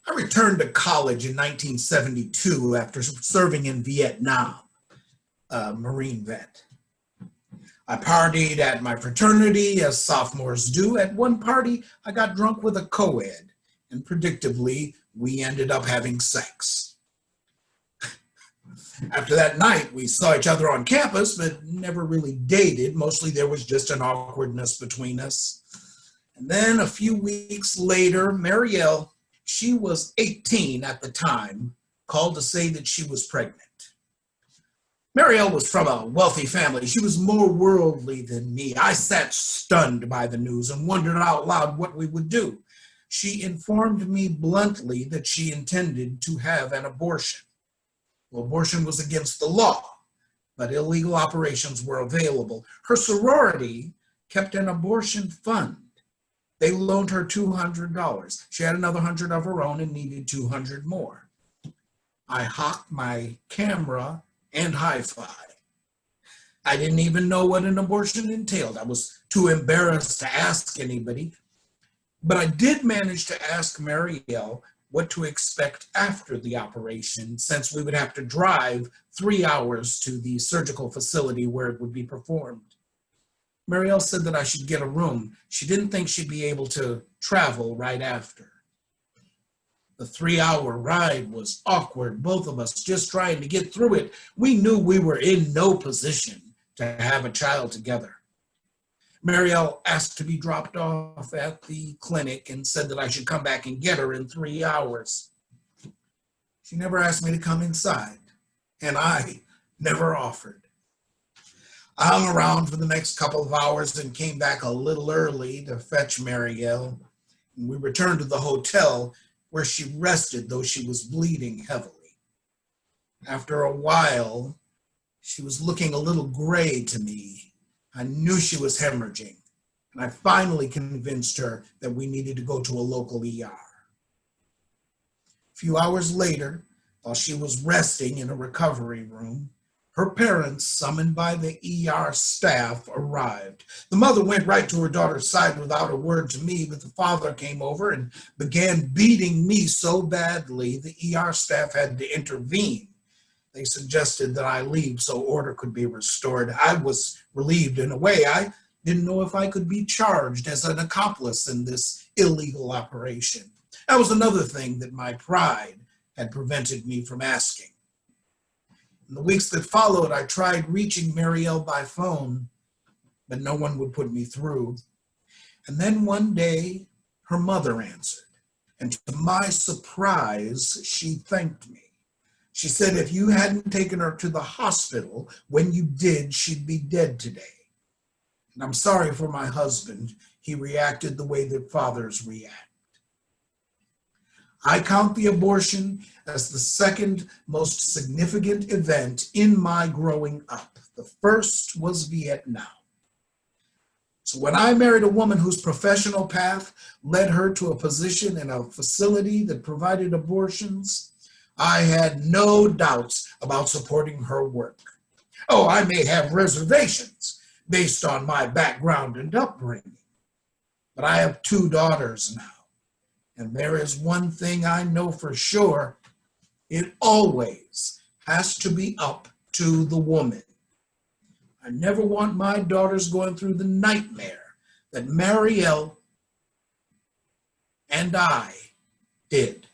I returned to college in 1972 after serving in Vietnam, a Marine vet. I partied at my fraternity, as sophomores do. At one party, I got drunk with a co-ed, and predictably, we ended up having sex. After that night, we saw each other on campus, but never really dated. Mostly there was just an awkwardness between us. And then a few weeks later, Mary Ann, she was 18 at the time, called to say that she was pregnant. Mary Ann was from a wealthy family. She was more worldly than me. I sat stunned by the news and wondered out loud what we would do. She informed me bluntly that she intended to have an abortion. Well, abortion was against the law, but illegal operations were available. Her sorority kept an abortion fund. They loaned her $200. She had another $100 of her own and needed $200 more. I hocked my camera and hi-fi. I didn't even know what an abortion entailed. I was too embarrassed to ask anybody, but I did manage to ask Mary Ann what to expect after the operation, since we would have to drive 3 hours to the surgical facility where it would be performed. Mary Ann said that I should get a room. She didn't think she'd be able to travel right after. The 3-hour ride was awkward, both of us just trying to get through it. We knew we were in no position to have a child together. Mary Ann asked to be dropped off at the clinic and said that I should come back and get her in 3 hours. She never asked me to come inside, and I never offered. I hung around for the next couple of hours and came back a little early to fetch Mary Ann. We returned to the hotel where she rested, though she was bleeding heavily. After a while, she was looking a little gray to me. I knew she was hemorrhaging, and I finally convinced her that we needed to go to a local ER. A few hours later, while she was resting in a recovery room, her parents, summoned by the ER staff, arrived. The mother went right to her daughter's side without a word to me, but the father came over and began beating me so badly the ER staff had to intervene. They suggested that I leave so order could be restored. I was relieved in a way. I didn't know if I could be charged as an accomplice in this illegal operation. That was another thing that my pride had prevented me from asking. In the weeks that followed, I tried reaching Mary Ann by phone, but no one would put me through. And then one day, her mother answered, and to my surprise, she thanked me. She said if you hadn't taken her to the hospital when you did, she'd be dead today. And I'm sorry for my husband. He reacted the way that fathers react. I count the abortion as the second most significant event in my growing up. The first was Vietnam. So when I married a woman whose professional path led her to a position in a facility that provided abortions, I had no doubts about supporting her work. Oh, I may have reservations based on my background and upbringing, but I have 2 daughters now. And there is one thing I know for sure, it always has to be up to the woman. I never want my daughters going through the nightmare that Mary Ann and I did.